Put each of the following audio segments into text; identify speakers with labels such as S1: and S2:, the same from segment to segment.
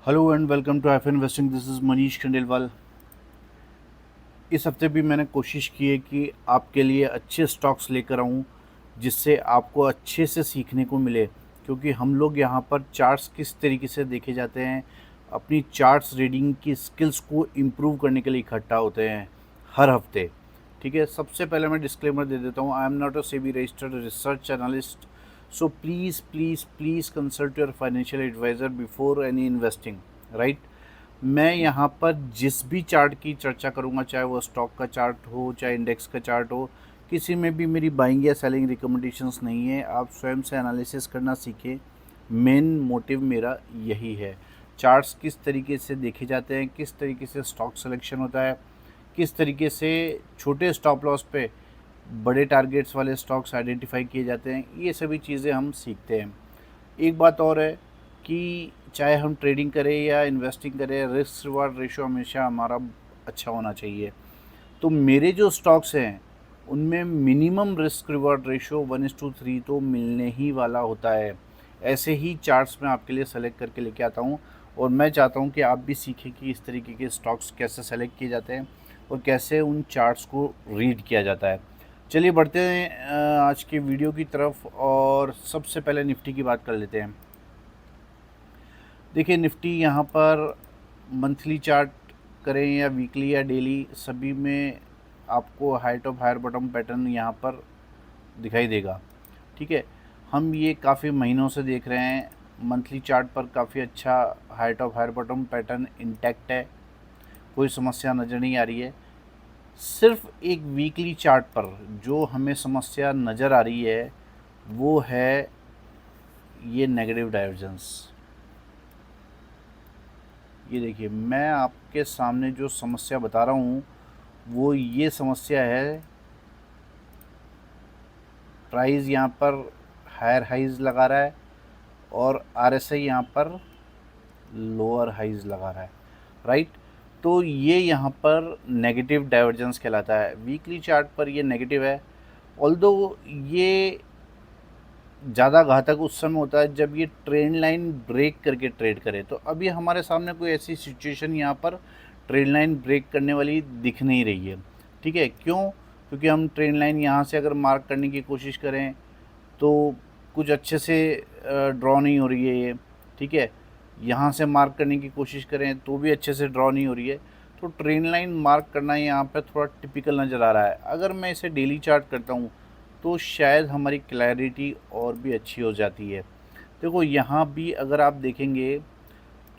S1: Hello and welcome to F investing. This is Manish Khandelwal. इस हफ्ते भी मैंने कोशिश की है कि आपके लिए अच्छे स्टॉक्स लेकर आऊँ जिससे आपको अच्छे से सीखने को मिले, क्योंकि हम लोग यहाँ पर चार्ट्स किस तरीके से देखे जाते हैं, अपनी चार्ट्स रीडिंग की स्किल्स को इम्प्रूव करने के लिए इकट्ठा होते हैं हर हफ्ते। ठीक है, सबसे पहले मैं डिस्क्लेमर दे देता हूँ, I am not a SEBI registered research analyst, so please please please consult your financial advisor before any investing, right. मैं यहाँ पर जिस भी चार्ट की चर्चा करूँगा, चाहे वो स्टॉक का चार्ट हो चाहे इंडेक्स का चार्ट हो, किसी में भी मेरी बाइंग या सेलिंग रिकमेंडेशंस नहीं है। आप स्वयं से एनालिसिस करना सीखें। मेन मोटिव मेरा यही है। चार्ट्स किस तरीके से देखे जाते हैं, किस तरीके से स्टॉक सिलेक्शन होता है, किस तरीके से छोटे स्टॉप लॉस पे बड़े टारगेट्स वाले स्टॉक्स आइडेंटिफाई किए जाते हैं, ये सभी चीज़ें हम सीखते हैं। एक बात और है कि चाहे हम ट्रेडिंग करें या इन्वेस्टिंग करें, रिस्क रिवार्ड रेशो हमेशा हमारा अच्छा होना चाहिए। तो मेरे जो स्टॉक्स हैं उनमें मिनिमम रिस्क रिवार्ड रेशो 1:3 तो मिलने ही वाला होता है। ऐसे ही चार्ट्स मैं आपके लिए सेलेक्ट करके लेके आता हूँ, और मैं चाहता हूँ कि आप भी सीखें कि इस तरीके के स्टॉक्स कैसे सेलेक्ट किए जाते हैं और कैसे उन चार्ट्स को रीड किया जाता है। चलिए बढ़ते हैं आज के वीडियो की तरफ, और सबसे पहले निफ्टी की बात कर लेते हैं। देखिए, निफ्टी यहाँ पर मंथली चार्ट करें या वीकली या डेली, सभी में आपको high top higher bottom pattern यहाँ पर दिखाई देगा। ठीक है, हम ये काफ़ी महीनों से देख रहे हैं। मंथली चार्ट पर काफ़ी अच्छा high top higher bottom pattern intact है, कोई समस्या नज़र नहीं आ रही है। सिर्फ एक वीकली चार्ट पर जो हमें समस्या नज़र आ रही है वो है ये नेगेटिव डाइवर्जेंस। ये देखिए, मैं आपके सामने जो समस्या बता रहा हूँ वो ये समस्या है। प्राइस यहाँ पर हायर हाइज लगा रहा है और आरएसआई यहाँ पर लोअर हाइज लगा रहा है, राइट। तो ये यहाँ पर नेगेटिव डाइवर्जेंस कहलाता है। वीकली चार्ट पर ये नेगेटिव है, ऑल्दो ये ज़्यादा घातक उस समय होता है जब ये ट्रेंड लाइन ब्रेक करके ट्रेड करे। तो अभी हमारे सामने कोई ऐसी सिचुएशन यहाँ पर ट्रेंड लाइन ब्रेक करने वाली दिख नहीं रही है। ठीक है, क्यों? क्योंकि हम ट्रेंड लाइन यहाँ से अगर मार्क करने की कोशिश करें तो कुछ अच्छे से ड्रॉ नहीं हो रही है ये। ठीक है, यहाँ से मार्क करने की कोशिश करें तो भी अच्छे से ड्रॉ नहीं हो रही है। तो ट्रेंड लाइन मार्क करना यहाँ पर थोड़ा टिपिकल नज़र आ रहा है। अगर मैं इसे डेली चार्ट करता हूँ तो शायद हमारी क्लैरिटी और भी अच्छी हो जाती है। देखो, यहाँ भी अगर आप देखेंगे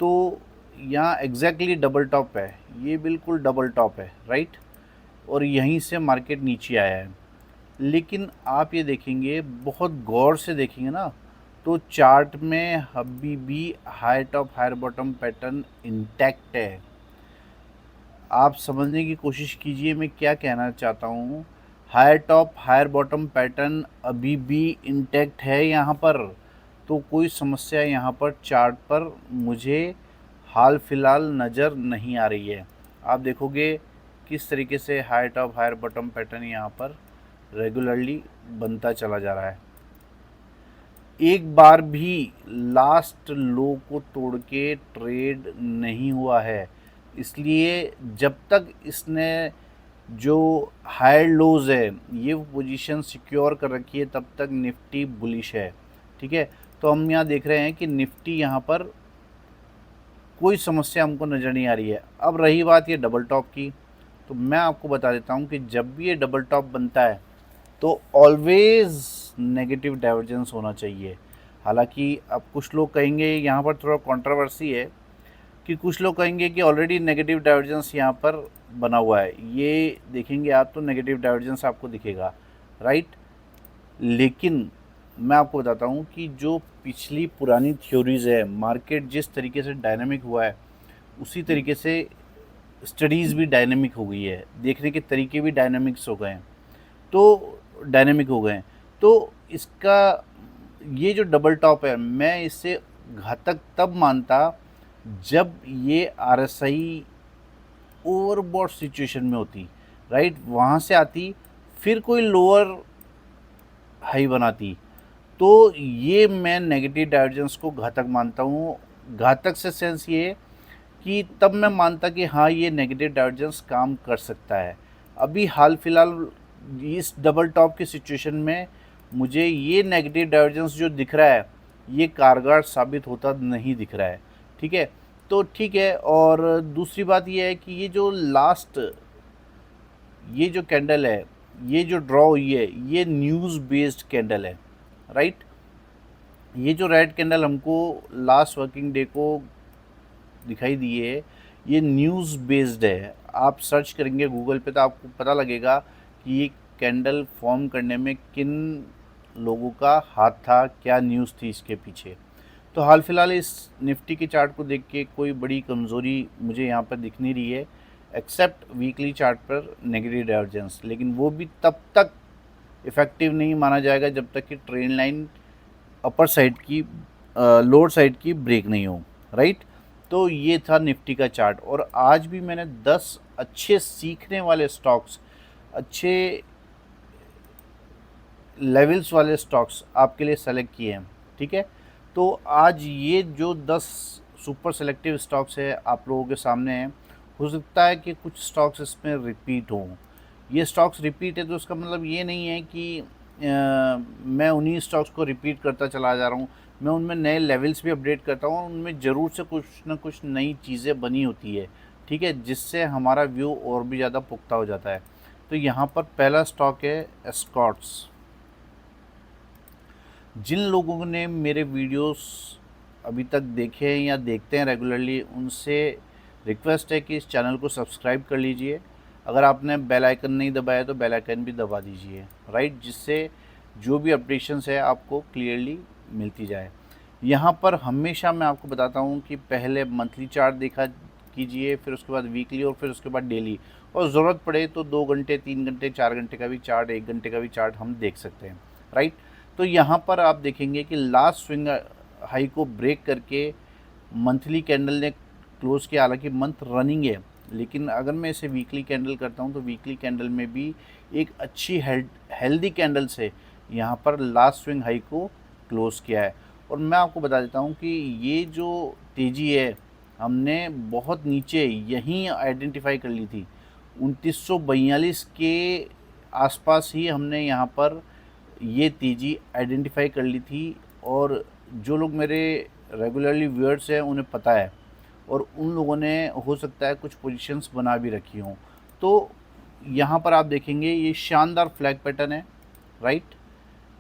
S1: तो यहाँ एग्जैक्टली डबल टॉप है, ये बिल्कुल डबल टॉप है, राइट। और यहीं से मार्केट नीचे आया है। लेकिन आप ये देखेंगे, बहुत गौर से देखेंगे ना, तो चार्ट में अभी भी high top higher bottom pattern intact है। आप समझने की कोशिश कीजिए मैं क्या कहना चाहता हूँ। Higher top higher bottom pattern अभी भी इंटैक्ट है यहाँ पर। तो कोई समस्या यहाँ पर चार्ट पर मुझे हाल फिलहाल नज़र नहीं आ रही है। आप देखोगे किस तरीके से high top higher bottom pattern यहाँ पर रेगुलरली बनता चला जा रहा है। एक बार भी लास्ट लो को तोड़ के ट्रेड नहीं हुआ है। इसलिए जब तक इसने जो हायर लोज है ये पोजीशन सिक्योर कर रखी है तब तक निफ्टी बुलिश है। ठीक है, तो हम यहाँ देख रहे हैं कि निफ्टी यहाँ पर कोई समस्या हमको नज़र नहीं आ रही है। अब रही बात ये डबल टॉप की, तो मैं आपको बता देता हूँ कि जब भी ये डबल टॉप बनता है तो ऑलवेज़ नेगेटिव डाइवर्जेंस होना चाहिए। हालांकि अब कुछ लोग कहेंगे, यहाँ पर थोड़ा कंट्रोवर्सी है कि कुछ लोग कहेंगे कि ऑलरेडी नेगेटिव डाइवर्जेंस यहाँ पर बना हुआ है। ये देखेंगे आप तो नेगेटिव डाइवर्जेंस आपको दिखेगा, राइट। लेकिन मैं आपको बताता हूँ कि जो पिछली पुरानी थ्योरीज़ है, मार्केट जिस तरीके से डायनामिक हुआ है उसी तरीके से स्टडीज़ भी डायनामिक हो गई है, देखने के तरीके भी डायनामिक्स हो गए हैं, तो डायनेमिक हो गए हैं। तो इसका ये जो डबल टॉप है, मैं इससे घातक तब मानता जब ये आरएसआई ओवरबॉट सिचुएशन में होती, राइट, वहाँ से आती फिर कोई लोअर हाई बनाती। तो ये मैं नेगेटिव डाइवर्जेंस को घातक मानता हूँ। घातक से सेंस ये कि तब मैं मानता कि हाँ ये नेगेटिव डाइवर्जेंस काम कर सकता है। अभी हाल फिलहाल इस डबल टॉप की सिचुएशन में मुझे ये नेगेटिव डाइवर्जेंस जो दिख रहा है ये कारगर साबित होता नहीं दिख रहा है। ठीक है, तो ठीक है। और दूसरी बात ये है कि ये जो लास्ट ये जो कैंडल है, ये जो ड्रॉ हुई है, ये न्यूज़ बेस्ड कैंडल है, राइट। ये जो रेड कैंडल हमको लास्ट वर्किंग डे को दिखाई दी है, ये न्यूज़ बेस्ड है। आप सर्च करेंगे गूगल पे तो आपको पता लगेगा कि ये कैंडल फॉर्म करने में किन लोगों का हाथ था, क्या न्यूज़ थी इसके पीछे। तो हाल फिलहाल इस निफ्टी के चार्ट को देख के कोई बड़ी कमज़ोरी मुझे यहाँ पर दिख नहीं रही है, एक्सेप्ट वीकली चार्ट पर नेगेटिव डाइवर्जेंस। लेकिन वो भी तब तक इफ़ेक्टिव नहीं माना जाएगा जब तक कि ट्रेंड लाइन अपर साइड की लोअर साइड की ब्रेक नहीं हो, राइट। तो ये था निफ्टी का चार्ट। और आज भी मैंने 10 अच्छे सीखने वाले स्टॉक्स, अच्छे लेवल्स वाले स्टॉक्स आपके लिए सेलेक्ट किए हैं। ठीक है, तो आज ये जो 10 सुपर सेलेक्टिव स्टॉक्स है आप लोगों के सामने हैं। हो सकता है कि कुछ स्टॉक्स इसमें रिपीट हों। ये स्टॉक्स रिपीट है तो उसका मतलब ये नहीं है कि मैं उन्हीं स्टॉक्स को रिपीट करता चला जा रहा हूँ। मैं उनमें नए लेवल्स भी अपडेट करता हूँ, उनमें ज़रूर से कुछ ना कुछ नई चीज़ें बनी होती है। ठीक है, जिससे हमारा व्यू और भी ज़्यादा पुख्ता हो जाता है। तो यहाँ पर पहला स्टॉक है एस्कॉर्ट्स। जिन लोगों ने मेरे वीडियोस अभी तक देखे हैं या देखते हैं रेगुलरली, उनसे रिक्वेस्ट है कि इस चैनल को सब्सक्राइब कर लीजिए। अगर आपने बेल आइकन नहीं दबाया तो बेल आइकन भी दबा दीजिए, राइट, जिससे जो भी अपडेशंस है आपको क्लियरली मिलती जाए। यहाँ पर हमेशा मैं आपको बताता हूँ कि पहले मंथली चार्ट देखा कीजिए, फिर उसके बाद वीकली और फिर उसके बाद डेली, और ज़रूरत पड़े तो 2 घंटे, 3 घंटे, 4 घंटे का भी चार्ट, 1 घंटे का भी चार्ट हम देख सकते हैं, राइट। तो यहाँ पर आप देखेंगे कि लास्ट स्विंग हाई को ब्रेक करके मंथली कैंडल ने क्लोज किया। हालांकि मंथ रनिंग है, लेकिन अगर मैं इसे वीकली कैंडल करता हूँ तो वीकली कैंडल में भी एक अच्छी हेल्दी कैंडल से यहाँ पर लास्ट स्विंग हाई को क्लोज किया है। और मैं आपको बता देता हूँ कि ये जो तेज़ी है हमने बहुत नीचे यहीं आइडेंटिफाई कर ली थी। 2942 के आसपास ही हमने यहाँ पर ये तेज़ी आइडेंटिफाई कर ली थी। और जो लोग मेरे रेगुलरली व्यूअर्स हैं उन्हें पता है, और उन लोगों ने हो सकता है कुछ पोजीशंस बना भी रखी हों। तो यहाँ पर आप देखेंगे ये शानदार फ्लैग पैटर्न है, राइट।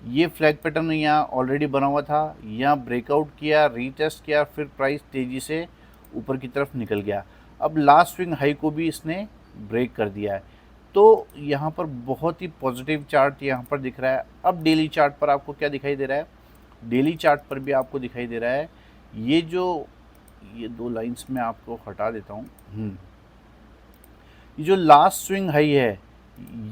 S1: ये फ्लैग पैटर्न यहाँ ऑलरेडी बना हुआ था, यहाँ ब्रेकआउट किया, रीटेस्ट किया, फिर प्राइस तेज़ी से ऊपर की तरफ निकल गया। अब लास्ट स्विंग हाई को भी इसने ब्रेक कर दिया है। तो यहाँ पर बहुत ही पॉजिटिव चार्ट यहाँ पर दिख रहा है। अब डेली चार्ट पर आपको क्या दिखाई दे रहा है? डेली चार्ट पर भी आपको दिखाई दे रहा है ये 2 लाइंस में आपको हटा देता हूँ। ये जो लास्ट स्विंग हाई है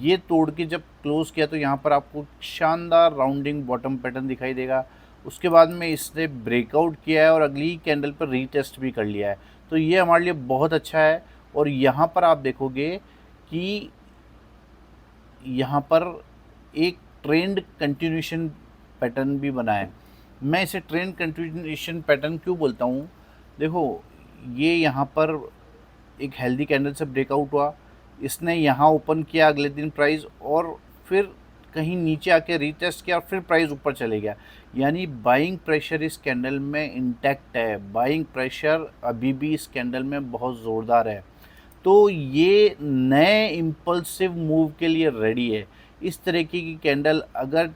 S1: ये तोड़ के जब क्लोज किया तो यहाँ पर आपको शानदार राउंडिंग बॉटम पैटर्न दिखाई देगा। उसके बाद में इसने ब्रेकआउट किया है और अगली कैंडल पर रीटेस्ट भी कर लिया है। तो ये हमारे लिए बहुत अच्छा है। और यहाँ पर आप देखोगे कि यहाँ पर एक ट्रेंड कंटिन्यूशन पैटर्न भी बना है। मैं इसे ट्रेंड कंटिन्यूशन पैटर्न क्यों बोलता हूँ? देखो, ये यहाँ पर एक हेल्दी कैंडल से ब्रेकआउट हुआ, इसने यहाँ ओपन किया अगले दिन प्राइस, और फिर कहीं नीचे आके रीटेस्ट किया और फिर प्राइस ऊपर चले गया। यानी बाइंग प्रेशर इस कैंडल में इंटैक्ट है, बाइंग प्रेशर अभी भी इस कैंडल में बहुत ज़ोरदार है। तो ये नए इम्पल्सिव मूव के लिए रेडी है। इस तरीके की कैंडल अगर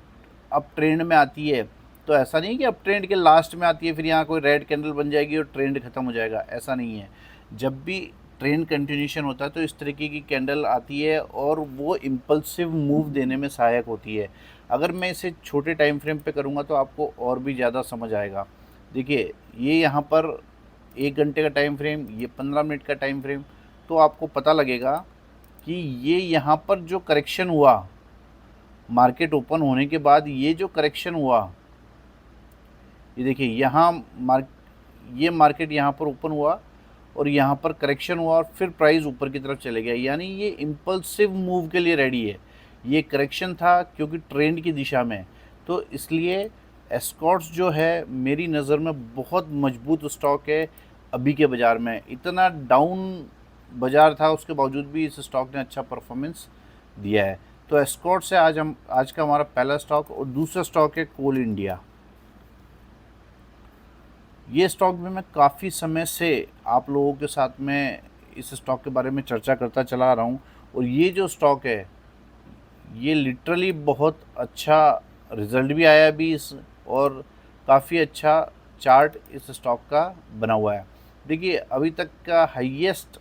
S1: अब ट्रेंड में आती है तो ऐसा नहीं कि अब ट्रेंड के लास्ट में आती है फिर यहाँ कोई रेड कैंडल बन जाएगी और ट्रेंड ख़त्म हो जाएगा, ऐसा नहीं है। जब भी ट्रेंड कंटिन्यूशन होता है तो इस तरीके की कैंडल आती है और वो इम्पल्सिव मूव देने में सहायक होती है। अगर मैं इसे छोटे टाइम फ्रेम पे करूँगा तो आपको और भी ज़्यादा समझ आएगा। देखिए, ये यहाँ पर 1 घंटे का टाइम फ्रेम, ये 15 मिनट का टाइम फ्रेम, तो आपको पता लगेगा कि ये यहाँ पर जो करेक्शन हुआ मार्केट ओपन होने के बाद, ये जो करेक्शन हुआ, ये देखिए यहाँ ये मार्केट यहाँ पर ओपन हुआ और यहाँ पर करेक्शन हुआ और फिर प्राइस ऊपर की तरफ चले गया। यानी ये इम्पल्सिव मूव के लिए रेडी है। ये करेक्शन था क्योंकि ट्रेंड की दिशा में, तो इसलिए एस्कॉर्ट्स जो है मेरी नज़र में बहुत मजबूत स्टॉक है। अभी के बाज़ार में इतना डाउन बाज़ार था, उसके बावजूद भी इस स्टॉक ने अच्छा परफॉर्मेंस दिया है। तो एस्कॉर्ट्स है आज का हमारा पहला स्टॉक। और दूसरा स्टॉक है कोल इंडिया। ये स्टॉक भी मैं काफ़ी समय से आप लोगों के साथ में इस स्टॉक के बारे में चर्चा करता चला आ रहा हूँ। और ये जो स्टॉक है ये लिटरली बहुत अच्छा रिज़ल्ट भी आया अभी इस, और काफ़ी अच्छा चार्ट इस स्टॉक का बना हुआ है। देखिए अभी तक का हाईएस्ट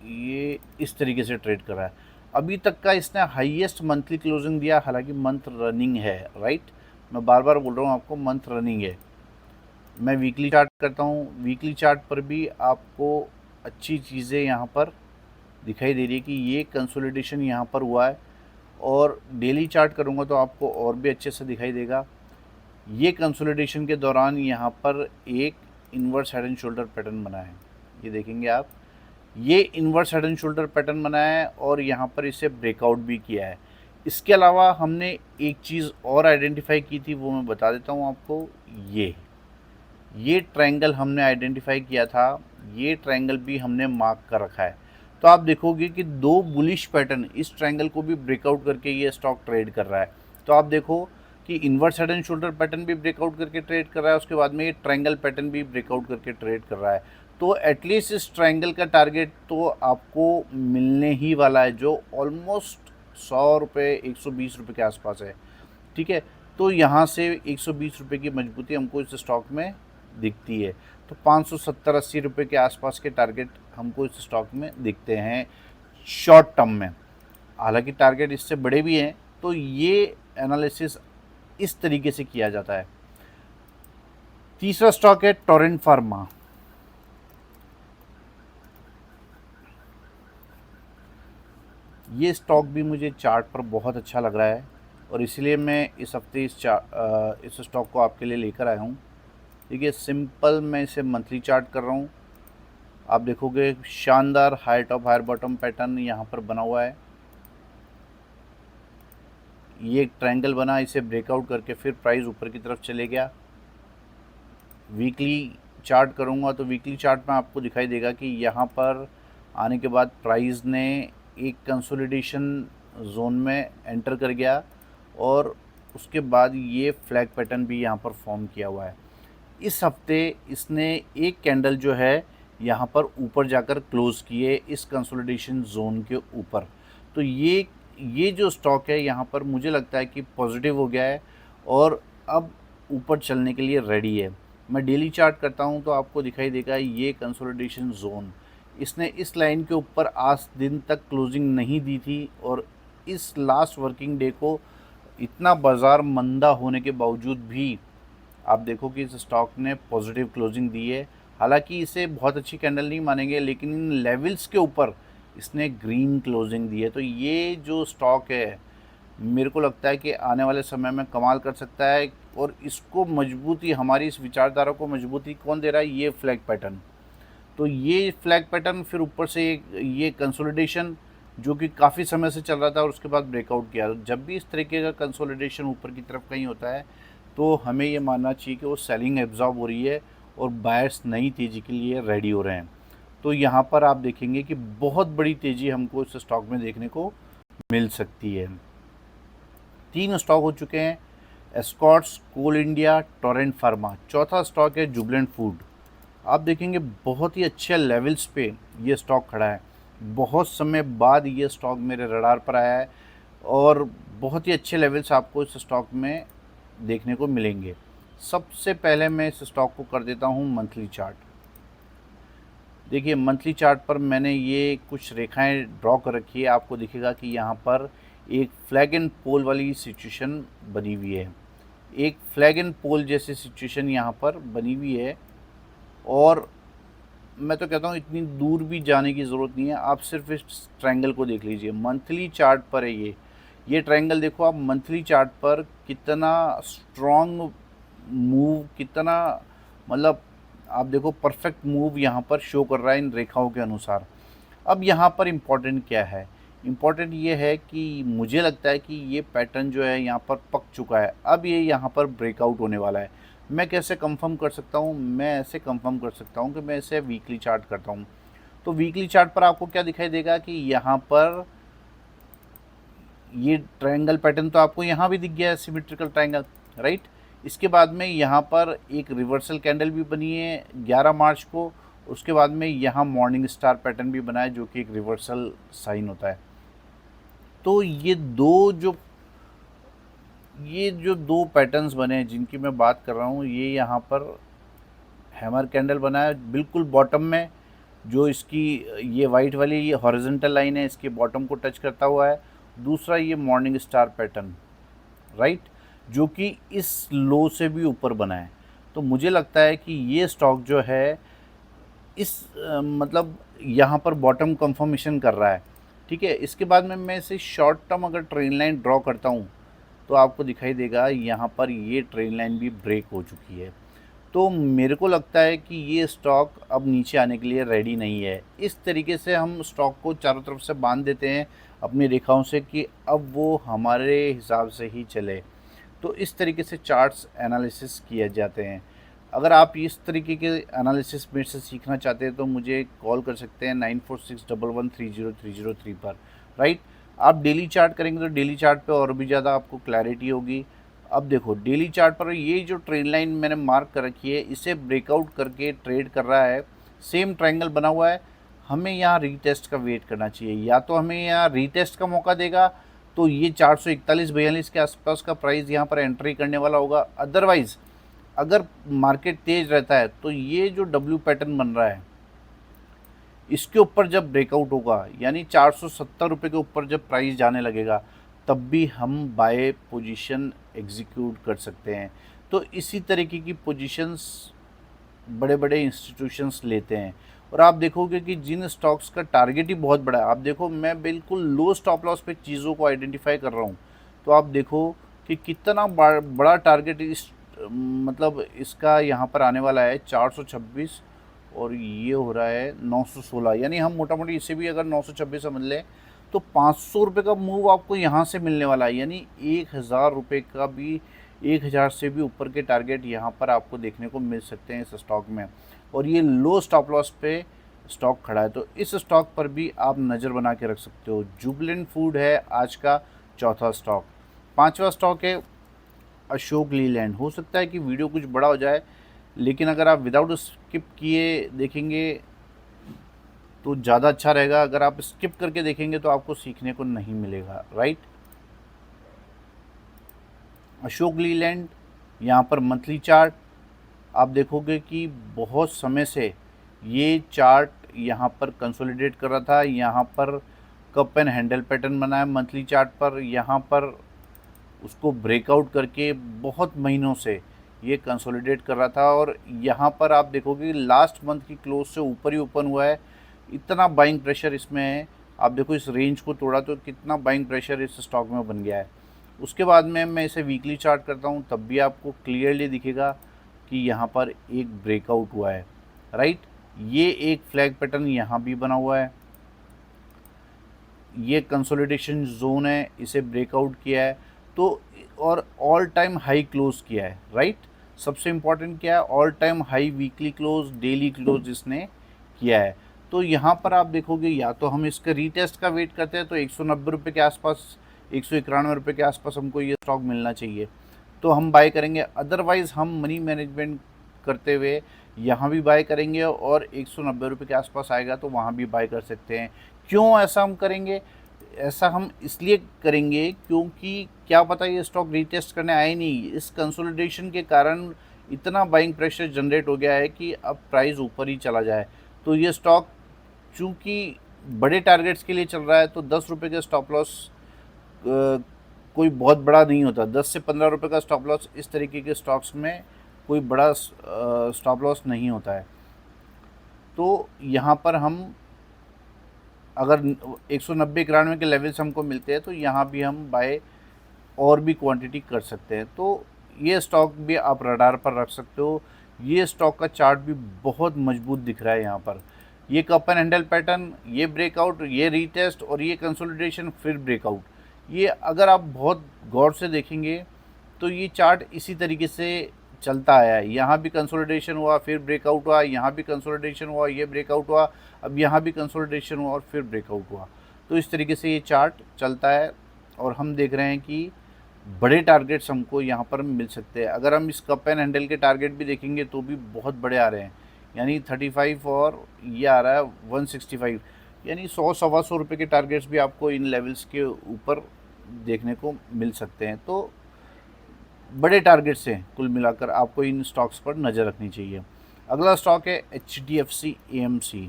S1: ये इस तरीके से ट्रेड कर रहा है। अभी तक का इसने हाईएस्ट मंथली क्लोजिंग दिया, हालांकि मंथ रनिंग है, राइट। मैं बार बार बोल रहा हूँ आपको, मंथ रनिंग है। मैं वीकली चार्ट करता हूँ, वीकली चार्ट पर भी आपको अच्छी चीज़ें यहाँ पर दिखाई दे रही है कि ये कंसोलिडेशन यहाँ पर हुआ है। और डेली चार्ट करूँगा तो आपको और भी अच्छे से दिखाई देगा। ये कंसोलिडेशन के दौरान यहाँ पर एक inverse head and shoulder pattern बना है, ये देखेंगे आप। ये inverse head and shoulder pattern बनाया है और यहाँ पर इसे ब्रेकआउट भी किया है। इसके अलावा हमने एक चीज़ और आइडेंटिफाई की थी, वो मैं बता देता हूँ आपको। ये ट्रायंगल हमने आइडेंटिफाई किया था, ये ट्रायंगल भी हमने मार्क कर रखा है। तो आप देखोगे कि दो बुलिश पैटर्न इस ट्रायंगल को भी ब्रेकआउट करके ये स्टॉक ट्रेड कर रहा है। तो आप देखो कि inverse head and shoulder pattern भी ब्रेकआउट करके ट्रेड कर रहा है, उसके बाद में ये ट्रायंगल पैटर्न भी ब्रेकआउट करके ट्रेड कर रहा है। तो एटलीस्ट इस ट्रायंगल का टारगेट तो आपको मिलने ही वाला है, जो ऑलमोस्ट 100 रुपये 120 रुपये के आसपास है, ठीक है। तो यहाँ से 120 रुपये की मजबूती हमको इस स्टॉक में दिखती है। तो 570-80 रुपये के आसपास के टारगेट हमको इस स्टॉक में दिखते हैं शॉर्ट टर्म में। हालांकि टारगेट इससे बड़े भी हैं। तो ये एनालिसिस इस तरीके से किया जाता है। तीसरा स्टॉक है टोरेंट फार्मा। ये स्टॉक भी मुझे चार्ट पर बहुत अच्छा लग रहा है और इसलिए मैं इस हफ्ते इस स्टॉक को आपके लिए लेकर आया हूँ। देखिए सिंपल मैं इसे मंथली चार्ट कर रहा हूँ। आप देखोगे शानदार high top higher bottom pattern यहाँ पर बना हुआ है। ये एक ट्रायंगल बना, इसे ब्रेकआउट करके फिर प्राइस ऊपर की तरफ चले गया। वीकली चार्ट करूँगा तो वीकली चार्ट में आपको दिखाई देगा कि यहाँ पर आने के बाद प्राइस ने एक कंसोलिडेशन जोन में एंटर कर गया और उसके बाद ये फ्लैग पैटर्न भी यहाँ पर फॉर्म किया हुआ है। इस हफ्ते इसने एक कैंडल जो है यहाँ पर ऊपर जाकर क्लोज़ किए इस कंसोलिडेशन जोन के ऊपर। तो ये जो स्टॉक है यहाँ पर मुझे लगता है कि पॉजिटिव हो गया है और अब ऊपर चलने के लिए रेडी है। मैं डेली चार्ट करता हूँ तो आपको दिखाई देगा ये कंसोलिडेशन जोन, इसने इस लाइन के ऊपर आज दिन तक क्लोजिंग नहीं दी थी और इस लास्ट वर्किंग डे को इतना बाज़ार मंदा होने के बावजूद भी आप देखो कि इस स्टॉक ने पॉजिटिव क्लोजिंग दी है। हालांकि इसे बहुत अच्छी कैंडल नहीं मानेंगे, लेकिन इन लेवल्स के ऊपर इसने ग्रीन क्लोजिंग दी है। तो ये जो स्टॉक है मेरे को लगता है कि आने वाले समय में कमाल कर सकता है। और इसको मजबूती, हमारी इस विचारधारा को मजबूती कौन दे रहा है? ये फ्लैग पैटर्न। तो ये फ्लैग पैटर्न फिर ऊपर से ये कंसोलिडेशन जो कि काफ़ी समय से चल रहा था और उसके बाद ब्रेकआउट किया। जब भी इस तरीके का कंसोलिडेशन ऊपर की तरफ कहीं होता है तो हमें ये मानना चाहिए कि वो सेलिंग एब्जॉर्ब हो रही है और बायर्स नई तेज़ी के लिए रेडी हो रहे हैं। तो यहाँ पर आप देखेंगे कि बहुत बड़ी तेज़ी हमको इस स्टॉक में देखने को मिल सकती है। 3 स्टॉक हो चुके हैं, एस्कॉर्ट्स, कोल इंडिया, टोरेंट फार्मा। चौथा स्टॉक है जुबिलेंट फूड। आप देखेंगे बहुत ही अच्छे लेवल्स पे ये स्टॉक खड़ा है। बहुत समय बाद ये स्टॉक मेरे रडार पर आया है और बहुत ही अच्छे लेवल्स आपको इस स्टॉक में देखने को मिलेंगे। सबसे पहले मैं इस स्टॉक को कर देता हूँ मंथली चार्ट। देखिए मंथली चार्ट पर मैंने ये कुछ रेखाएं ड्रॉ कर रखी है। आपको दिखेगा कि यहाँ पर एक फ्लैग एंड पोल वाली सिचुएशन बनी हुई है, एक फ्लैग एंड पोल जैसी सिचुएशन यहाँ पर बनी हुई है। और मैं तो कहता हूँ इतनी दूर भी जाने की ज़रूरत नहीं है, आप सिर्फ इस ट्रायंगल को देख लीजिए। मंथली चार्ट पर है ये ट्रायंगल। देखो आप मंथली चार्ट पर कितना स्ट्रॉन्ग मूव, कितना मतलब आप देखो परफेक्ट मूव यहाँ पर शो कर रहा है इन रेखाओं के अनुसार। अब यहाँ पर इम्पॉर्टेंट क्या है? इम्पॉर्टेंट ये है कि मुझे लगता है कि ये पैटर्न जो है यहाँ पर पक चुका है, अब ये यहाँ पर ब्रेकआउट होने वाला है। मैं कैसे कंफर्म कर सकता हूँ? मैं ऐसे कंफर्म कर सकता हूँ कि मैं इसे वीकली चार्ट करता हूँ। तो वीकली चार्ट पर आपको क्या दिखाई देगा कि यहाँ पर ये ट्रायंगल पैटर्न तो आपको यहाँ भी दिख गया है, सिमेट्रिकल ट्रायंगल, राइट। इसके बाद में यहाँ पर एक रिवर्सल कैंडल भी बनी है 11 मार्च को। उसके बाद में यहाँ मॉर्निंग स्टार पैटर्न भी बना है जो कि एक रिवर्सल साइन होता है। तो ये जो दो पैटर्न्स बने हैं जिनकी मैं बात कर रहा हूँ, ये यहाँ पर हैमर कैंडल बना है बिल्कुल बॉटम में, जो इसकी ये वाइट वाली ये हॉरिजॉन्टल लाइन है इसके बॉटम को टच करता हुआ है। दूसरा ये मॉर्निंग स्टार पैटर्न, राइट, जो कि इस लो से भी ऊपर बना है। तो मुझे लगता है कि ये स्टॉक जो है इस मतलब यहाँ पर बॉटम कंफर्मेशन कर रहा है, ठीक है। इसके बाद में मैं इसे शॉर्ट टर्म अगर ट्रेन लाइन ड्रॉ करता हूँ तो आपको दिखाई देगा यहाँ पर ये ट्रेन लाइन भी ब्रेक हो चुकी है। तो मेरे को लगता है कि ये स्टॉक अब नीचे आने के लिए रेडी नहीं है। इस तरीके से हम स्टॉक को चारों तरफ से बांध देते हैं अपनी रेखाओं से कि अब वो हमारे हिसाब से ही चले। तो इस तरीके से चार्ट्स एनालिसिस किए जाते हैं। अगर आप इस तरीके के एनालिसिस मेरे से सीखना चाहते हैं तो मुझे कॉल कर सकते हैं 9461130303 पर, राइट। आप डेली चार्ट करेंगे तो डेली चार्ट पे और भी ज़्यादा आपको क्लैरिटी होगी। अब देखो डेली चार्ट पर ये जो ट्रेंड लाइन मैंने मार्क कर रखी है इसे ब्रेकआउट करके ट्रेड कर रहा है, सेम ट्रायंगल बना हुआ है। हमें यहाँ रीटेस्ट का वेट करना चाहिए, या तो हमें यहाँ रीटेस्ट का मौका देगा तो ये 441-42 के आसपास का प्राइस यहाँ पर एंट्री करने वाला होगा। अदरवाइज़ अगर मार्केट तेज रहता है तो ये जो डब्ल्यू पैटर्न बन रहा है इसके ऊपर जब ब्रेकआउट होगा, यानी 470 रुपये के ऊपर जब प्राइस जाने लगेगा, तब भी हम बाय पोजीशन एग्जीक्यूट कर सकते हैं। तो इसी तरीके की पोजीशंस बड़े बड़े इंस्टीट्यूशंस लेते हैं। और आप देखोगे कि जिन स्टॉक्स का टारगेट ही बहुत बड़ा है, आप देखो मैं बिल्कुल लो स्टॉप लॉस पे चीज़ों को आइडेंटिफाई कर रहा हूँ, तो आप देखो कि कितना बड़ा टारगेट इस मतलब इसका यहाँ पर आने वाला है 426, और ये हो रहा है 916, यानी हम मोटा मोटी इसे भी अगर 926 समझ लें तो 500 रुपये का मूव आपको यहाँ से मिलने वाला है, यानी 1000 रुपये का भी 1000 से भी ऊपर के टारगेट यहाँ पर आपको देखने को मिल सकते हैं इस स्टॉक में। और ये लो स्टॉप लॉस पे स्टॉक खड़ा है, तो इस स्टॉक पर भी आप नज़र बना के रख सकते हो। जुबिलेंट फूड है आज का चौथा स्टॉक। पांचवा स्टॉक है अशोक लीलैंड। हो सकता है कि वीडियो कुछ बड़ा हो जाए, लेकिन अगर आप विदाउट स्किप किए देखेंगे तो ज़्यादा अच्छा रहेगा। अगर आप स्किप करके देखेंगे तो आपको सीखने को नहीं मिलेगा, राइट। अशोक लीलैंड यहाँ पर मंथली चार्ट आप देखोगे कि बहुत समय से ये चार्ट यहाँ पर कंसोलिडेट कर रहा था। यहाँ पर कप एंड हैंडल पैटर्न बना है मंथली चार्ट पर, यहाँ पर उसको ब्रेकआउट करके बहुत महीनों से ये कंसोलिडेट कर रहा था। और यहाँ पर आप देखोगे लास्ट मंथ की क्लोज से ऊपर ही ओपन हुआ है। इतना बाइंग प्रेशर इसमें है, आप देखो इस रेंज को तोड़ा तो कितना बाइंग प्रेशर इस स्टॉक में बन गया है। उसके बाद में मैं इसे वीकली चार्ट करता हूँ तब भी आपको क्लियरली दिखेगा कि यहाँ पर एक ब्रेकआउट हुआ है, राइट। ये एक फ्लैग पैटर्न यहाँ भी बना हुआ है, ये कंसोलिडेशन जोन है, इसे ब्रेकआउट किया है तो, और ऑल टाइम हाई क्लोज किया है, राइट। सबसे इम्पॉर्टेंट क्या है, all time high weekly close daily close इसने किया है। तो यहाँ पर आप देखोगे या तो हम इसका रीटेस्ट का वेट करते हैं तो 190 रुपये के आसपास, 191 रुपये के आसपास हमको ये स्टॉक मिलना चाहिए तो हम बाय करेंगे। अदरवाइज़ हम मनी मैनेजमेंट करते हुए यहाँ भी बाय करेंगे और 190 रुपये के आसपास आएगा तो वहाँ भी बाय कर सकते हैं। क्यों ऐसा हम करेंगे? ऐसा हम इसलिए करेंगे क्योंकि क्या पता ये स्टॉक रीटेस्ट करने आए नहीं, इस कंसोलिडेशन के कारण इतना बाइंग प्रेशर जनरेट हो गया है कि अब प्राइस ऊपर ही चला जाए। तो ये स्टॉक चूँकि बड़े टारगेट्स के लिए चल रहा है तो 10 रुपये का स्टॉप लॉस कोई बहुत बड़ा नहीं होता। 10 से 15 रुपये का स्टॉप लॉस इस तरीके के स्टॉक्स में कोई बड़ा स्टॉप लॉस नहीं होता है। तो यहाँ पर हम अगर 190-91 के लेवल्स हमको मिलते हैं तो यहाँ भी हम बाय और भी क्वांटिटी कर सकते हैं। तो ये स्टॉक भी आप रडार पर रख सकते हो। ये स्टॉक का चार्ट भी बहुत मजबूत दिख रहा है यहाँ पर। ये कप एंड हैंडल पैटर्न, ये ब्रेकआउट, ये रीटेस्ट और ये कंसोलिडेशन फिर ब्रेकआउट। ये अगर आप बहुत गौर से देखेंगे तो ये चार्ट इसी तरीके से चलता आया है। यहाँ भी कंसोलिडेशन हुआ, फिर ब्रेकआउट हुआ, यहाँ भी कंसोलिडेशन हुआ, ये ब्रेकआउट हुआ, अब यहाँ भी कंसोलिडेशन हुआ और फिर ब्रेकआउट हुआ। तो इस तरीके से ये चार्ट चलता है और हम देख रहे हैं कि बड़े टारगेट्स हमको यहाँ पर मिल सकते हैं। अगर हम इस कप एंड हैंडल के टारगेट भी देखेंगे तो भी बहुत बड़े आ रहे हैं, यानी 35 और ये आ रहा है 165, यानी 100-125 रुपये के टारगेट्स भी आपको इन लेवल्स के ऊपर देखने को मिल सकते हैं। तो बड़े टारगेट्स हैं, कुल मिलाकर आपको इन स्टॉक्स पर नज़र रखनी चाहिए। अगला स्टॉक है HDFC AMC।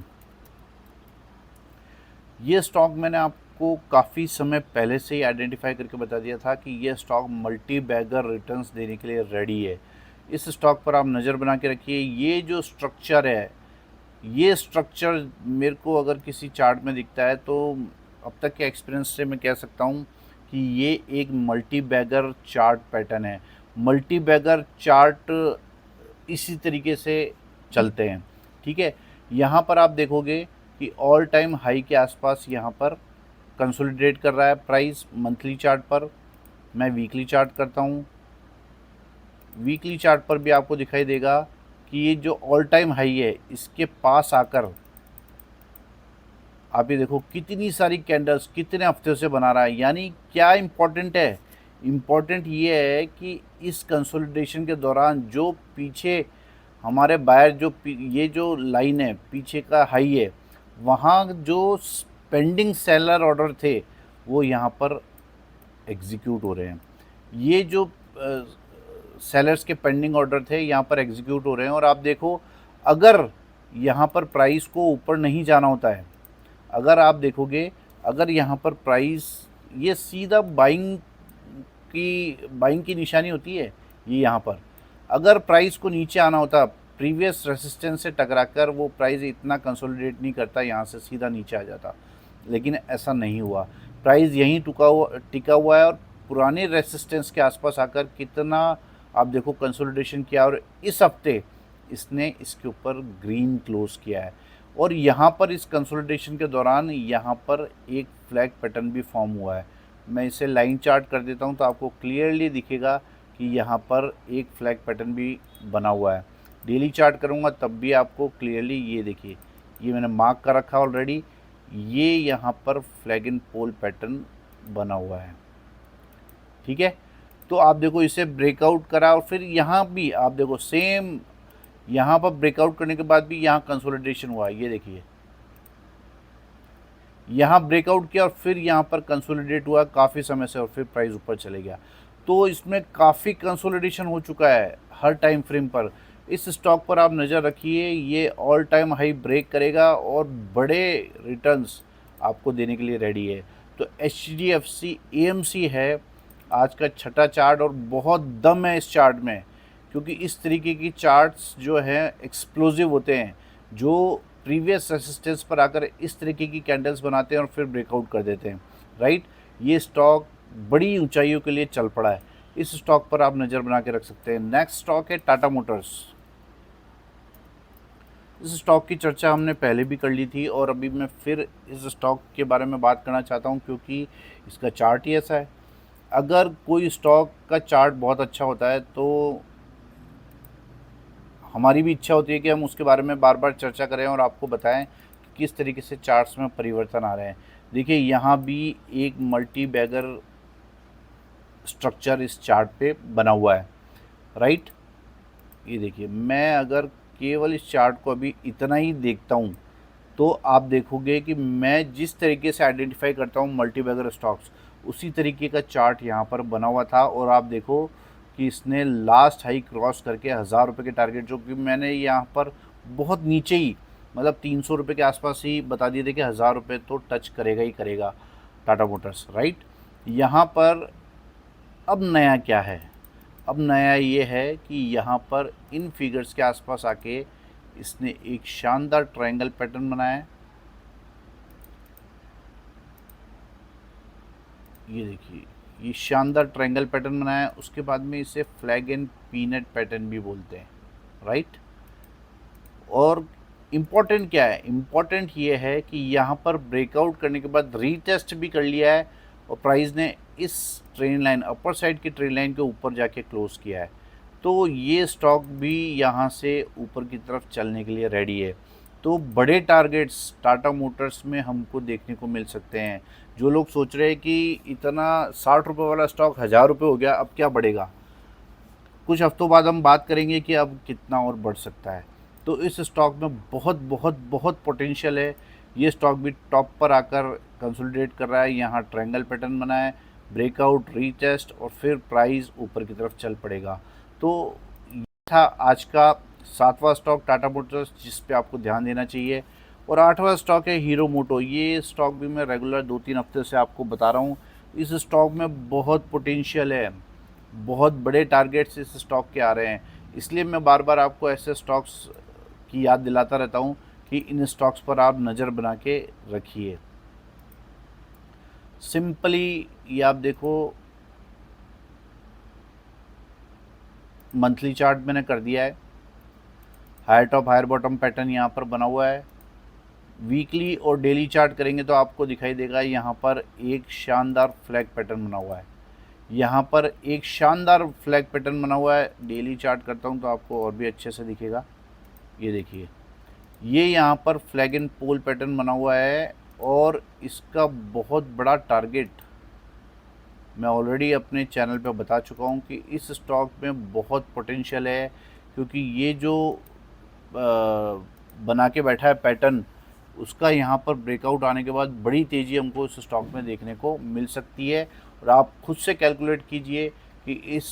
S1: ये स्टॉक मैंने आपको काफ़ी समय पहले से ही आइडेंटिफाई करके बता दिया था कि ये स्टॉक मल्टी बैगर रिटर्न्स देने के लिए रेडी है। इस स्टॉक पर आप नज़र बना के रखिए। ये जो स्ट्रक्चर है, ये स्ट्रक्चर मेरे को अगर किसी चार्ट में दिखता है तो अब तक के एक्सपीरियंस से मैं कह सकता हूँ कि ये एक मल्टी बैगर चार्ट पैटर्न है। मल्टी बैगर चार्ट इसी तरीके से चलते हैं, ठीक है। यहाँ पर आप देखोगे कि ऑल टाइम हाई के आसपास यहाँ पर कंसोलिडेट कर रहा है प्राइस मंथली चार्ट पर। मैं वीकली चार्ट करता हूँ, वीकली चार्ट पर भी आपको दिखाई देगा कि ये जो ऑल टाइम हाई है इसके पास आकर आप ये देखो कितनी सारी कैंडल्स कितने हफ्ते से बना रहा है। यानी क्या इम्पोर्टेंट है, इम्पोर्टेंट ये है कि इस कंसोलिडेशन के दौरान जो पीछे हमारे बायर ये जो लाइन है पीछे का हाई है, वहाँ जो पेंडिंग सेलर ऑर्डर थे वो यहाँ पर एग्जीक्यूट हो रहे हैं। ये जो सेलर्स के पेंडिंग ऑर्डर थे यहाँ पर एग्जीक्यूट हो रहे हैं। और आप देखो अगर यहाँ पर प्राइस को ऊपर नहीं जाना होता है, अगर आप देखोगे अगर यहाँ पर प्राइस ये सीधा बाइंग की निशानी होती है, ये यहाँ पर अगर प्राइस को नीचे आना होता, प्रीवियस रेसिस्टेंस से टकराकर वो प्राइस इतना कंसोलिडेट नहीं करता, यहाँ से सीधा नीचे आ जाता, लेकिन ऐसा नहीं हुआ। प्राइस यहीं टिका हुआ है और पुराने रेसिस्टेंस के आसपास आकर कितना आप देखो कंसोलिडेशन किया और इस हफ्ते इसने इसके ऊपर ग्रीन क्लोज किया है। और यहाँ पर इस कंसोलिडेशन के दौरान यहाँ पर एक फ्लैग पैटर्न भी फॉर्म हुआ है। मैं इसे लाइन चार्ट कर देता हूँ तो आपको क्लियरली दिखेगा कि यहाँ पर एक फ्लैग पैटर्न भी बना हुआ है। डेली चार्ट करूँगा तब भी आपको क्लियरली ये देखिए, ये मैंने मार्क कर रखा ऑलरेडी, ये यहाँ पर फ्लैग एंड पोल पैटर्न बना हुआ है, ठीक है। तो आप देखो इसे ब्रेकआउट करा और फिर यहाँ भी आप देखो सेम यहाँ पर ब्रेकआउट करने के बाद भी यहाँ कंसोलिडेशन हुआ है। ये देखिए यहाँ ब्रेकआउट किया और फिर यहाँ पर कंसोलिडेट हुआ काफ़ी समय से और फिर प्राइस ऊपर चले गया। तो इसमें काफ़ी कंसोलिडेशन हो चुका है हर टाइम फ्रेम पर। इस स्टॉक पर आप नज़र रखिए, ये ऑल टाइम हाई ब्रेक करेगा और बड़े रिटर्न्स आपको देने के लिए रेडी है। तो HDFC AMC है आज का छठा चार्ट और बहुत दम है इस चार्ट में, क्योंकि इस तरीके की चार्ट्स जो हैं एक्सप्लोजिव होते हैं, जो प्रीवियस रेसिस्टेंस पर आकर इस तरीके की कैंडल्स बनाते हैं और फिर ब्रेकआउट कर देते हैं, राइट। ये स्टॉक बड़ी ऊंचाइयों के लिए चल पड़ा है, इस स्टॉक पर आप नज़र बना के रख सकते हैं। नेक्स्ट स्टॉक है टाटा मोटर्स। इस स्टॉक की चर्चा हमने पहले भी कर ली थी और अभी मैं फिर इस स्टॉक के बारे में बात करना चाहता हूं क्योंकि इसका चार्ट ही ऐसा है। अगर कोई स्टॉक का चार्ट बहुत अच्छा होता है तो हमारी भी इच्छा होती है कि हम उसके बारे में बार बार चर्चा करें और आपको बताएं कि किस तरीके से चार्ट्स में परिवर्तन आ रहे हैं। देखिए यहाँ भी एक मल्टी बैगर स्ट्रक्चर इस चार्ट पे बना हुआ है, राइट। ये देखिए मैं अगर केवल इस चार्ट को अभी इतना ही देखता हूँ तो आप देखोगे कि मैं जिस तरीके से आइडेंटिफाई करता हूँ मल्टी बैगर स्टॉक्स, उसी तरीके का चार्ट यहाँ पर बना हुआ था। और आप देखो कि इसने लास्ट हाई क्रॉस करके 1000 रुपये के टारगेट, जो कि मैंने यहाँ पर बहुत नीचे ही मतलब 300 रुपये के आसपास ही बता दिए थे कि 1000 रुपये तो टच करेगा ही करेगा टाटा मोटर्स, राइट। यहाँ पर अब नया क्या है, अब नया ये है कि यहाँ पर इन फिगर्स के आसपास आके इसने एक शानदार ट्रायंगल पैटर्न बनाया है। ये देखिए ये शानदार ट्रायंगल पैटर्न बनाया है। उसके बाद में इसे फ्लैग एंड पीनट पैटर्न भी बोलते हैं, राइट। और इम्पॉर्टेंट क्या है, इम्पॉर्टेंट ये है कि यहाँ पर ब्रेकआउट करने के बाद रीटेस्ट भी कर लिया है और प्राइस ने इस ट्रेंड लाइन, अपर साइड की ट्रेंड लाइन के ऊपर जाके क्लोज किया है। तो ये स्टॉक भी यहाँ से ऊपर की तरफ चलने के लिए रेडी है। तो बड़े टारगेट्स टाटा मोटर्स में हमको देखने को मिल सकते हैं। जो लोग सोच रहे हैं कि इतना 60 रुपये वाला स्टॉक 1000 रुपये हो गया, अब क्या बढ़ेगा, कुछ हफ्तों बाद हम बात करेंगे कि अब कितना और बढ़ सकता है। तो इस स्टॉक में बहुत बहुत बहुत पोटेंशियल है। ये स्टॉक भी टॉप पर आकर कंसोलिडेट कर रहा है, यहाँ ट्रायंगल पैटर्न बना है, ब्रेकआउट, रीटेस्ट और फिर प्राइस ऊपर की तरफ चल पड़ेगा। तो ये था आज का 7वां स्टॉक टाटा मोटर्स जिस पे आपको ध्यान देना चाहिए। और 8वां स्टॉक है हीरो मोटो। ये स्टॉक भी मैं रेगुलर 2-3 हफ्ते से आपको बता रहा हूँ। इस स्टॉक में बहुत पोटेंशियल है, बहुत बड़े टारगेट्स इस स्टॉक के आ रहे हैं। इसलिए मैं बार बार आपको ऐसे स्टॉक्स की याद दिलाता रहता हूँ कि इन स्टॉक्स पर आप नज़र बना के रखिए। सिंपली ये आप देखो, मंथली चार्ट मैंने कर दिया है, higher top higher bottom pattern यहाँ पर बना हुआ है। वीकली और डेली चार्ट करेंगे तो आपको दिखाई देगा यहाँ पर एक शानदार फ्लैग पैटर्न बना हुआ है, यहाँ पर एक शानदार फ्लैग पैटर्न बना हुआ है। डेली चार्ट करता हूँ तो आपको और भी अच्छे से दिखेगा। ये देखिए, ये यहाँ पर फ्लैग एंड पोल पैटर्न बना हुआ है और इसका बहुत बड़ा टारगेट मैं ऑलरेडी अपने चैनल पे बता चुका हूँ कि इस स्टॉक में बहुत पोटेंशियल है, क्योंकि ये जो बना के बैठा है पैटर्न, उसका यहाँ पर ब्रेकआउट आने के बाद बड़ी तेज़ी हमको इस स्टॉक में देखने को मिल सकती है। और आप खुद से कैलकुलेट कीजिए कि इस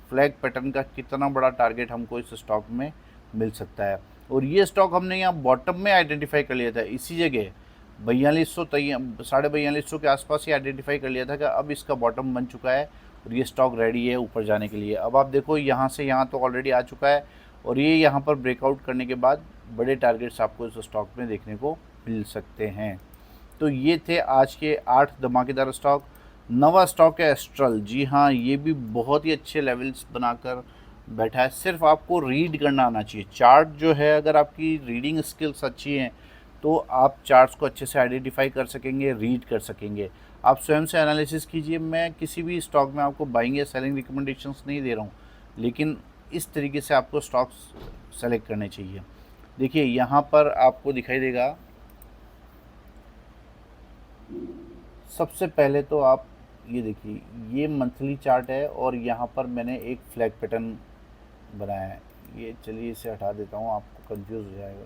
S1: फ्लैग पैटर्न का कितना बड़ा टारगेट हमको इस स्टॉक में मिल सकता है। और ये स्टॉक हमने यहाँ बॉटम में आइडेंटिफाई कर लिया था, इसी जगह 4200 4250 के आसपास ही आइडेंटिफाई कर लिया था कि अब इसका बॉटम बन चुका है और ये स्टॉक रेडी है ऊपर जाने के लिए। अब आप देखो, यहाँ से यहाँ तो ऑलरेडी आ चुका है और ये यहाँ पर ब्रेकआउट करने के बाद बड़े टारगेट्स आपको इस स्टॉक में देखने को मिल सकते हैं। तो ये थे आज के 8 धमाकेदार स्टॉक। नवा स्टॉक है एस्ट्रल। जी हाँ, ये भी बहुत ही अच्छे लेवल्स बनाकर बैठा है। सिर्फ आपको रीड करना आना चाहिए। चार्ट जो है, अगर आपकी रीडिंग स्किल्स अच्छी हैं तो आप चार्ट्स को अच्छे से आइडेंटिफाई कर सकेंगे, रीड कर सकेंगे। आप स्वयं से एनालिसिस कीजिए। मैं किसी भी स्टॉक में आपको बाइंग या सेलिंग रिकमेंडेशंस नहीं दे रहा हूँ, लेकिन इस तरीके से आपको स्टॉक्स सेलेक्ट करने चाहिए। देखिए, यहाँ पर आपको दिखाई देगा, सबसे पहले तो आप ये देखिए, ये मंथली चार्ट है और यहाँ पर मैंने एक फ्लैग पैटर्न बनाया है। ये चलिए इसे हटा देता हूँ, आपको कंफ्यूज हो जाएगा,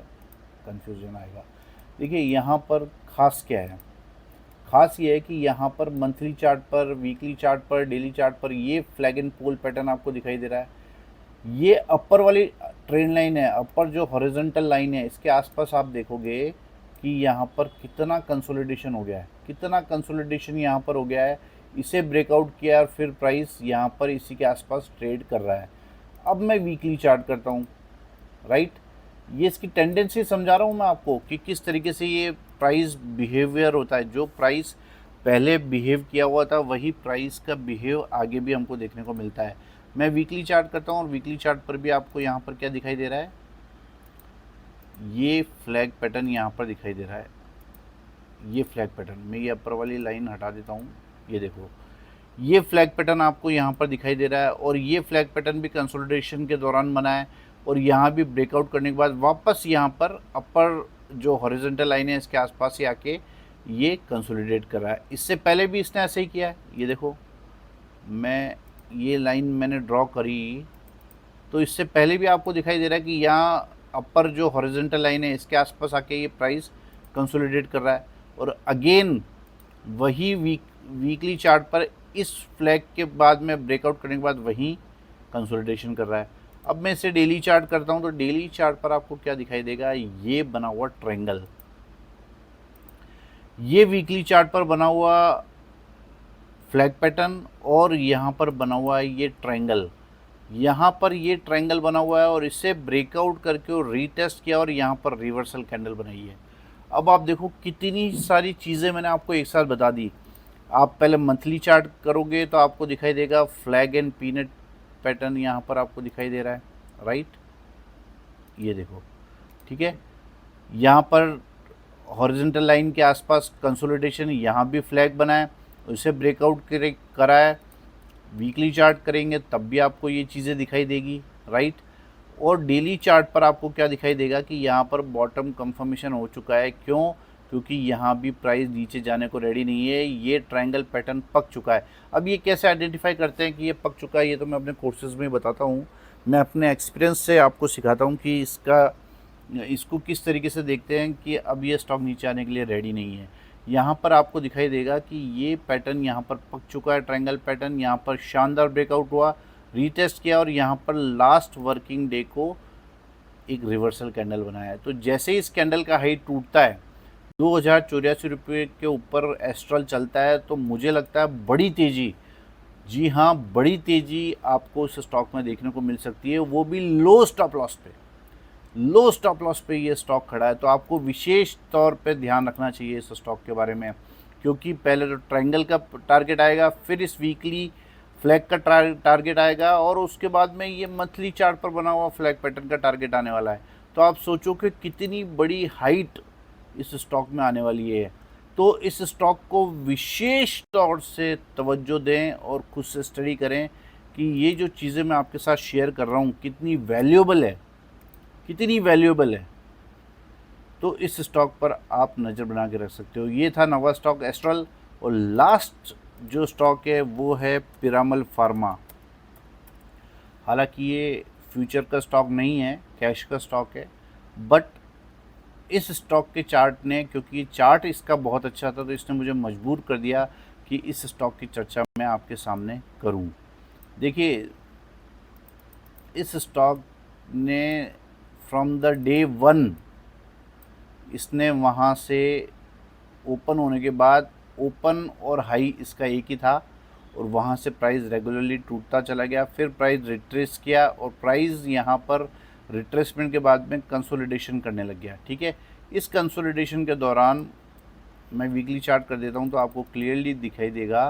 S1: कंफ्यूजन आएगा। देखिए यहाँ पर ख़ास क्या है, ख़ास ये है कि यहाँ पर मंथली चार्ट पर, वीकली चार्ट पर, डेली चार्ट पर ये फ्लैग एंड पोल पैटर्न आपको दिखाई दे रहा है। ये अपर वाली ट्रेंड लाइन है, अपर जो हॉरिजॉन्टल लाइन है, इसके आसपास आप देखोगे कि यहाँ पर कितना कंसोलिडेशन हो गया है, कितना कंसोलिडेशन यहाँ पर हो गया है। इसे ब्रेकआउट किया और फिर प्राइस यहाँ पर इसी के आसपास ट्रेड कर रहा है। अब मैं वीकली चार्ट करता हूँ, राइट। ये इसकी टेंडेंसी समझा रहा हूँ मैं आपको कि किस तरीके से ये प्राइस बिहेवियर होता है। जो प्राइस पहले बिहेव किया हुआ था वही प्राइस का बिहेव आगे भी हमको देखने को मिलता है। मैं वीकली चार्ट करता हूँ और वीकली चार्ट पर भी आपको यहाँ पर क्या दिखाई दे रहा है, ये फ्लैग पैटर्न यहाँ पर दिखाई दे रहा है। ये फ्लैग पैटर्न, मैं ये अपर वाली लाइन हटा देता हूँ। ये देखो, ये फ्लैग पैटर्न आपको यहाँ पर दिखाई दे रहा है और ये फ्लैग पैटर्न भी कंसोलिडेशन के दौरान बना है और यहाँ भी ब्रेकआउट करने के बाद वापस यहाँ पर अपर जो हॉरिजॉन्टल लाइन है इसके आसपास ही आके ये कंसोलिडेट कर रहा है। इससे पहले भी इसने ऐसे ही किया है। ये देखो, मैं ये लाइन मैंने ड्रॉ करी तो इससे पहले भी आपको दिखाई दे रहा है कि यहाँ अपर जो हॉरिजॉन्टल लाइन है इसके आसपास आके ये प्राइस कंसोलिडेट कर रहा है और अगेन वही वीकली चार्ट पर इस फ्लैग के बाद में ब्रेकआउट करने के बाद वही कंसोलिडेशन कर रहा है। अब मैं इसे डेली चार्ट करता हूँ तो डेली चार्ट पर आपको क्या दिखाई देगा, ये बना हुआ ट्रायंगल, ये वीकली चार्ट पर बना हुआ फ्लैग पैटर्न और यहाँ पर बना हुआ है ये ट्रायंगल। यहाँ पर ये ट्रायंगल बना हुआ है और इसे ब्रेकआउट करके और रीटेस्ट किया और यहाँ पर रिवर्सल कैंडल बनाई है। अब आप देखो कितनी सारी चीज़ें मैंने आपको एक साथ बता दी। आप पहले मंथली चार्ट करोगे तो आपको दिखाई देगा फ्लैग एंड पीनट पैटर्न यहाँ पर आपको दिखाई दे रहा है, राइट। ये देखो, ठीक है। यहाँ पर हॉरिजॉन्टल लाइन के आसपास कंसोलिडेशन, यहाँ भी फ्लैग बना है, उसे ब्रेकआउट करा है। वीकली चार्ट करेंगे तब भी आपको ये चीज़ें दिखाई देगी, राइट। और डेली चार्ट पर आपको क्या दिखाई देगा कि यहाँ पर बॉटम कंफर्मेशन हो चुका है। क्यों? क्योंकि यहाँ भी प्राइस नीचे जाने को रेडी नहीं है, ये ट्रायंगल पैटर्न पक चुका है। अब ये कैसे आइडेंटिफाई करते हैं कि ये पक चुका है, ये तो मैं अपने कोर्सेज में बताता हूँ। मैं अपने एक्सपीरियंस से आपको सिखाता हूँ कि इसको किस तरीके से देखते हैं कि अब ये स्टॉक नीचे आने के लिए रेडी नहीं है। यहाँ पर आपको दिखाई देगा कि ये पैटर्न यहाँ पर पक चुका है, ट्रायंगल पैटर्न। यहाँ पर शानदार ब्रेकआउट हुआ, रीटेस्ट किया और यहाँ पर लास्ट वर्किंग डे को एक रिवर्सल कैंडल बनाया है। तो जैसे ही इस कैंडल का हाई टूटता है, 2084 रुपये के ऊपर एस्ट्रल चलता है, तो मुझे लगता है बड़ी तेज़ी, जी हाँ बड़ी तेज़ी आपको इस स्टॉक में देखने को मिल सकती है, वो भी लो स्टॉप लॉस पे। लो स्टॉप लॉस पे ये स्टॉक खड़ा है, तो आपको विशेष तौर पे ध्यान रखना चाहिए इस स्टॉक के बारे में। क्योंकि पहले तो ट्रायंगल का टारगेट आएगा, फिर इस वीकली फ्लैग का टारगेट आएगा, और उसके बाद में ये मंथली चार्ट पर बना हुआ फ्लैग पैटर्न का टारगेट आने वाला है। तो आप सोचो कि कितनी बड़ी हाइट इस स्टॉक में आने वाली है। तो इस स्टॉक को विशेष तौर से तवज्जो दें और खुद से स्टडी करें कि ये जो चीज़ें मैं आपके साथ शेयर कर रहा हूँ कितनी वैल्यूएबल है, कितनी वैल्यूएबल है। तो इस स्टॉक पर आप नज़र बना के रख सकते हो। ये था नवा स्टॉक एस्ट्रल। और लास्ट जो स्टॉक है वो है पिरामल फार्मा। हालांकि ये फ्यूचर का स्टॉक नहीं है, कैश का स्टॉक है, बट इस स्टॉक के चार्ट ने, क्योंकि चार्ट इसका बहुत अच्छा था, तो इसने मुझे मजबूर कर दिया कि इस स्टॉक की चर्चा मैं आपके सामने करूं। देखिए, इस स्टॉक ने फ्रॉम द डे 1 इसने वहाँ से ओपन होने के बाद, ओपन और हाई इसका एक ही था, और वहाँ से प्राइस रेगुलरली टूटता चला गया, फिर प्राइस रिट्रेस किया, और प्राइस यहाँ पर रिट्रेसमेंट के बाद में कंसोलिडेशन करने लग गया। ठीक है, इस कंसोलिडेशन के दौरान मैं वीकली चार्ट कर देता हूँ तो आपको क्लियरली दिखाई देगा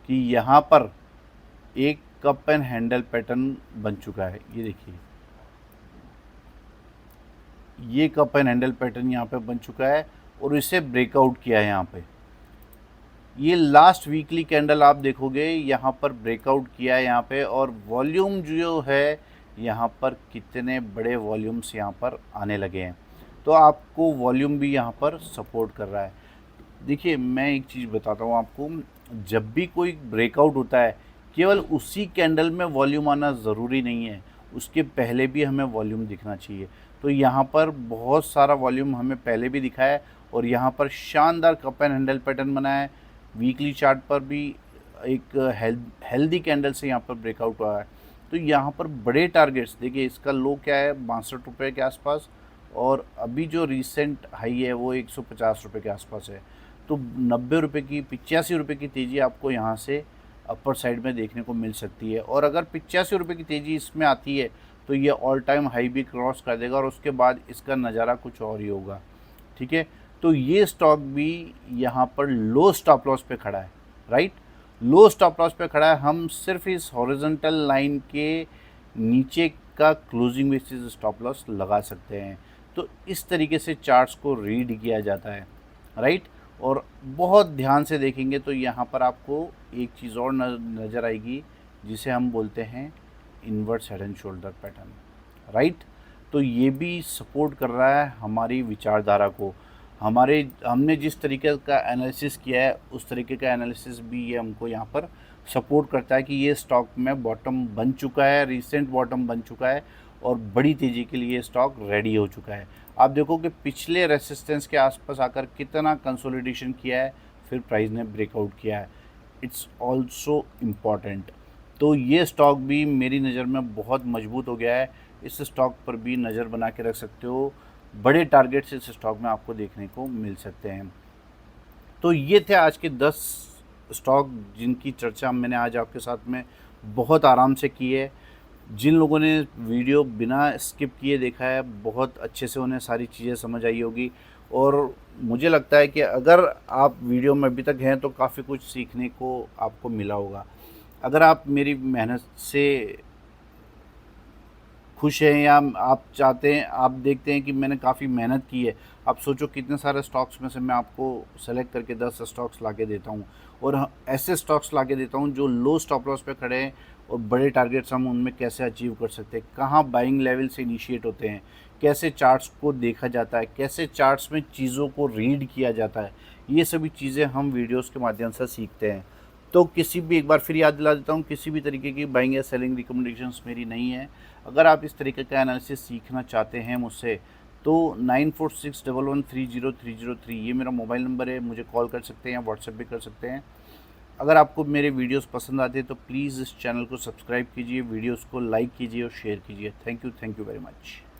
S1: कि यहाँ पर एक कप एंड हैंडल पैटर्न बन चुका है। ये देखिए, ये कप एंड हैंडल पैटर्न यहाँ पे बन चुका है और इसे ब्रेकआउट किया है। यहाँ पे ये लास्ट वीकली कैंडल आप देखोगे, यहाँ पर ब्रेकआउट किया है यहाँ पे, और वॉल्यूम जो है यहाँ पर कितने बड़े वॉल्यूम्स यहाँ पर आने लगे हैं। तो आपको वॉल्यूम भी यहाँ पर सपोर्ट कर रहा है। देखिए, मैं एक चीज़ बताता हूँ आपको, जब भी कोई ब्रेकआउट होता है, केवल उसी कैंडल में वॉल्यूम आना ज़रूरी नहीं है, उसके पहले भी हमें वॉल्यूम दिखना चाहिए। तो यहाँ पर बहुत सारा वॉल्यूम हमें पहले भी दिखा है, और यहाँ पर शानदार कप एंड हैंडल पैटर्न बना है। वीकली चार्ट पर भी एक हेल्दी कैंडल से यहाँ पर ब्रेकआउट हुआ है। तो यहाँ पर बड़े टारगेट्स, देखिए इसका लो क्या है, 62 रुपये के आसपास, और अभी जो रिसेंट हाई है वो 150 रुपये के आसपास है। तो 90 रुपये की, 85 रुपये की तेज़ी आपको यहाँ से अपर साइड में देखने को मिल सकती है। और अगर 85 रुपये की तेज़ी इसमें आती है तो ये ऑल टाइम हाई भी क्रॉस कर देगा, और उसके बाद इसका नज़ारा कुछ और ही होगा। ठीक है, तो ये स्टॉक भी यहाँ पर लो स्टॉप लॉस पे खड़ा है, राइट। लो स्टॉप लॉस पे खड़ा है। हम सिर्फ इस हॉरिजॉन्टल लाइन के नीचे का क्लोजिंग बेसिस स्टॉप लॉस लगा सकते हैं। तो इस तरीके से चार्ट्स को रीड किया जाता है, राइट। और बहुत ध्यान से देखेंगे तो यहाँ पर आपको एक चीज़ और नज़र आएगी, जिसे हम बोलते हैं inverse head and shoulder pattern, right. तो ये भी सपोर्ट कर रहा है हमारी विचारधारा को। हमने जिस तरीके का एनालिसिस किया है, उस तरीके का एनालिसिस भी ये हमको यहाँ पर सपोर्ट करता है कि ये स्टॉक में बॉटम बन चुका है, रिसेंट बॉटम बन चुका है, और बड़ी तेज़ी के लिए स्टॉक रेडी हो चुका है। आप देखो कि पिछले रेसिस्टेंस के आसपास आकर कितना कंसोलिडेशन किया है, फिर प्राइस ने ब्रेकआउट किया है। It's also important. तो ये स्टॉक भी मेरी नज़र में बहुत मजबूत हो गया है। इस स्टॉक पर भी नज़र बना के रख सकते हो। बड़े टारगेट्स इस स्टॉक में आपको देखने को मिल सकते हैं। तो ये थे आज के 10 स्टॉक जिनकी चर्चा मैंने आज आपके साथ में बहुत आराम से की है। जिन लोगों ने वीडियो बिना स्किप किए देखा है, बहुत अच्छे से उन्हें सारी चीज़ें समझ आई होगी, और मुझे लगता है कि अगर आप वीडियो में अभी तक हैं तो काफ़ी कुछ सीखने को आपको मिला होगा। अगर आप मेरी मेहनत से खुश हैं या आप चाहते हैं, आप देखते हैं कि मैंने काफ़ी मेहनत की है। आप सोचो कितने सारे स्टॉक्स में से मैं आपको सेलेक्ट करके 10 स्टॉक्स ला के देता हूँ, और ऐसे स्टॉक्स ला के देता हूँ जो लो स्टॉप लॉस पे खड़े हैं, और बड़े टारगेट्स हम उनमें कैसे अचीव कर सकते हैं, कहाँ बाइंग लेवल से इनिशिएट होते हैं, कैसे चार्ट्स को देखा जाता है, कैसे चार्ट्स में चीज़ों को रीड किया जाता है, ये सभी चीज़ें हम वीडियोस के माध्यम से सीखते हैं। तो किसी भी, एक बार फिर याद दिला देता हूँ, किसी भी तरीके की बाइंग या सेलिंग रिकमेंडेशंस मेरी नहीं है। अगर आप इस तरीके का एनालिसिस सीखना चाहते हैं मुझसे, तो 9461130303 ये मेरा मोबाइल नंबर है, मुझे कॉल कर सकते हैं या व्हाट्सएप भी कर सकते हैं। अगर आपको मेरे वीडियोस पसंद आते हैं तो प्लीज़ इस चैनल को सब्सक्राइब कीजिए, वीडियोस को लाइक कीजिए और शेयर कीजिए। Thank you very much.